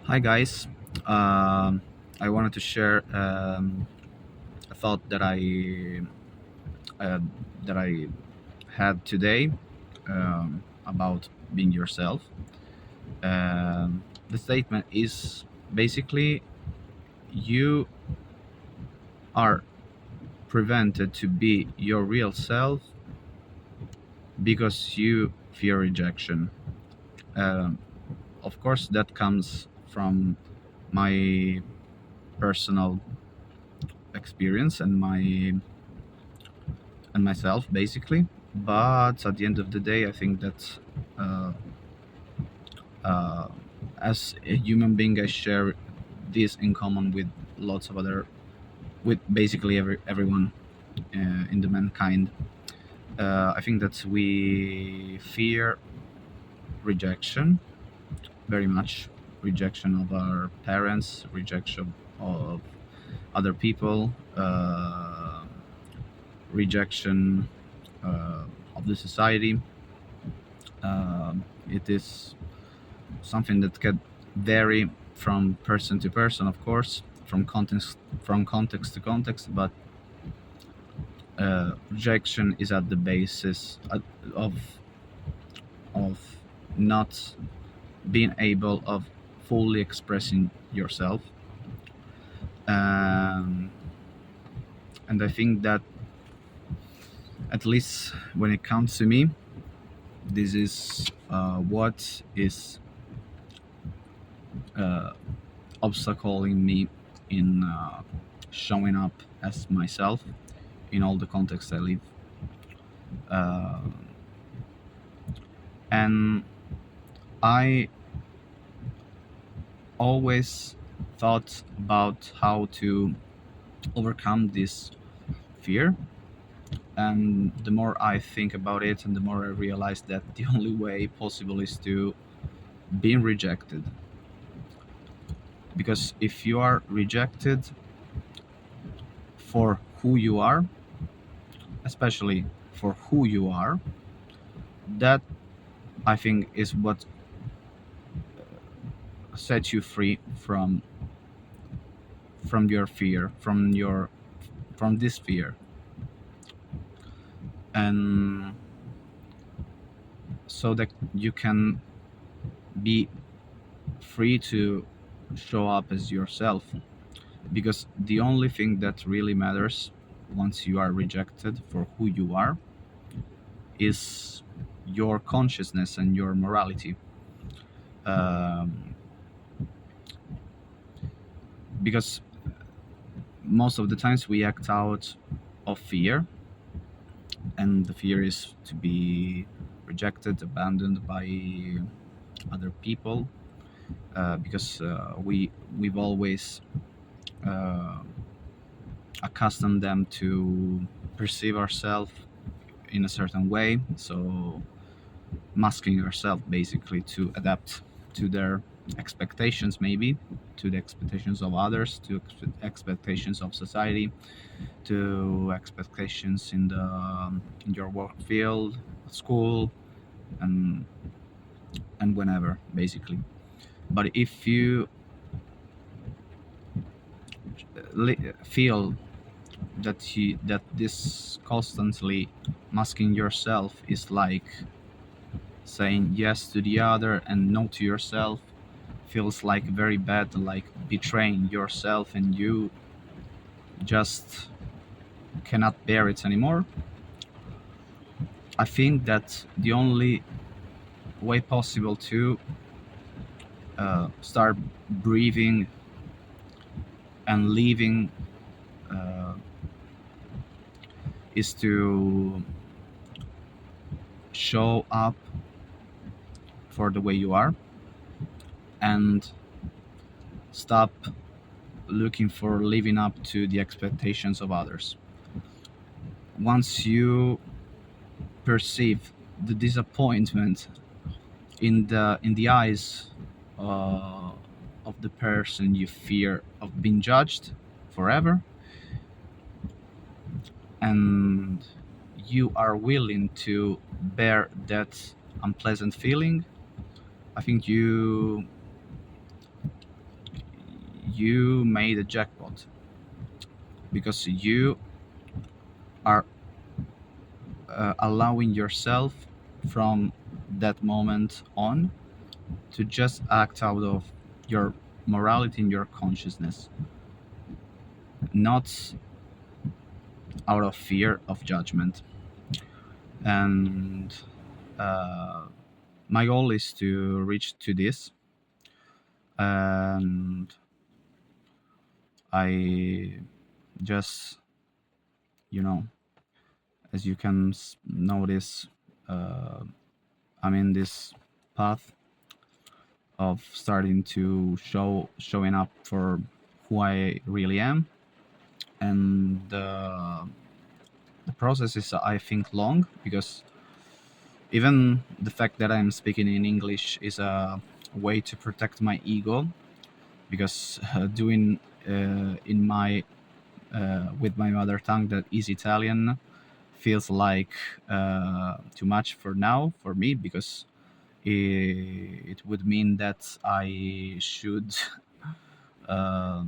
Hi guys. Um, I wanted to share a thought uh, that I had today about being yourself. The statement is basically you are prevented to be your real self because you fear rejection. Um, of course, that comes from my personal experience and myself basically. But at the end of the day, I think that uh, uh, as a human being, I share this in common with lots of other, with basically everyone in the mankind. I think that we fear rejection very much, rejection of our parents, rejection of other people, rejection of the society. It is something that can vary from person to person, of course, from context to context. But rejection is at the basis of of not being able of fully expressing yourself. Um, and I think that at least when it comes to me, this is what is uh, obstacling me in showing up as myself in all the contexts I live. Uh, and I always thought about how to overcome this fear. And the more I think about it, and the more I realize that the only way possible is to being rejected. Because if you are rejected for who you are, especially for who you are, that I think is what sets you free from your fear, from this fear. And so that you can be free to show up as yourself, because the only thing that really matters once you are rejected for who you are is your consciousness and your morality. um, because most of the times we act out of fear, and the fear is to be rejected, abandoned by other people, because we've always uh, accustomed them to perceive ourselves in a certain way, so masking ourselves basically to adapt to their expectations, maybe to the expectations of others, to expectations of society, to expectations in your work field, school, and whenever basically. But if you feel that this constantly masking yourself is like saying yes to the other and no to yourself, feels like very bad, like betraying yourself, and you just cannot bear it anymore. I think that the only way possible to start breathing and living uh, is to show up for the way you are and stop looking for living up to the expectations of others. Once you perceive the disappointment in the eyes uh, of the person you fear of being judged forever, and you are willing to bear that unpleasant feeling, I think you made a jackpot, because you are allowing yourself from that moment on to just act out of your morality and your consciousness, not out of fear of judgment. And uh, my goal is to reach to this, and I just, you know, as you can notice, uh, I'm in this path of starting to showing up for who I really am, and the process is, I think, long, because even the fact that I'm speaking in English is a way to protect my ego, because doing in my with my mother tongue, that is Italian, feels like too much for now for me, because it would mean that uh,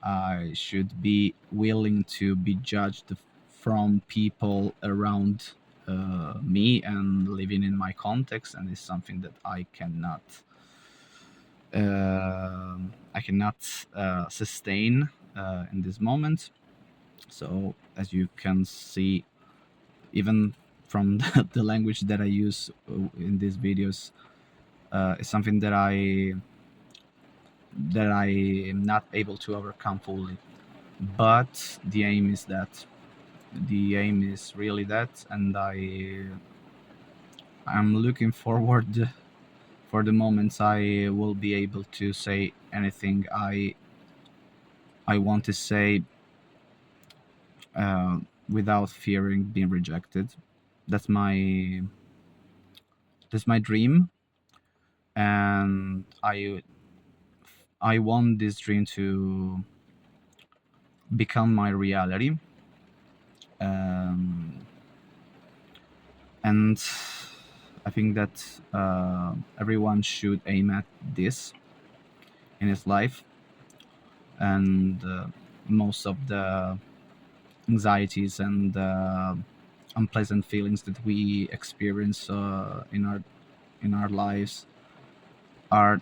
I should be willing to be judged from people around me and living in my context, and it's something that I cannot sustain in this moment. So, as you can see, even from the language that I use in these videos, is something that I am not able to overcome fully. But the aim is really that, and I'm looking forward for the moments I will be able to say anything I want to say, uh, without fearing being rejected. That's my that's my dream, and I want this dream to become my reality. Um, and I think that everyone should aim at this in his life, and most of the anxieties and unpleasant feelings that we experience in our lives are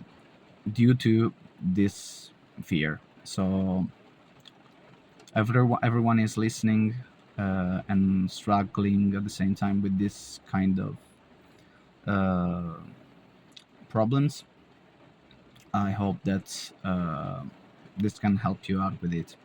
due to this fear. So everyone is listening and struggling at the same time with this kind of uh, problems. I hope that this can help you out with it.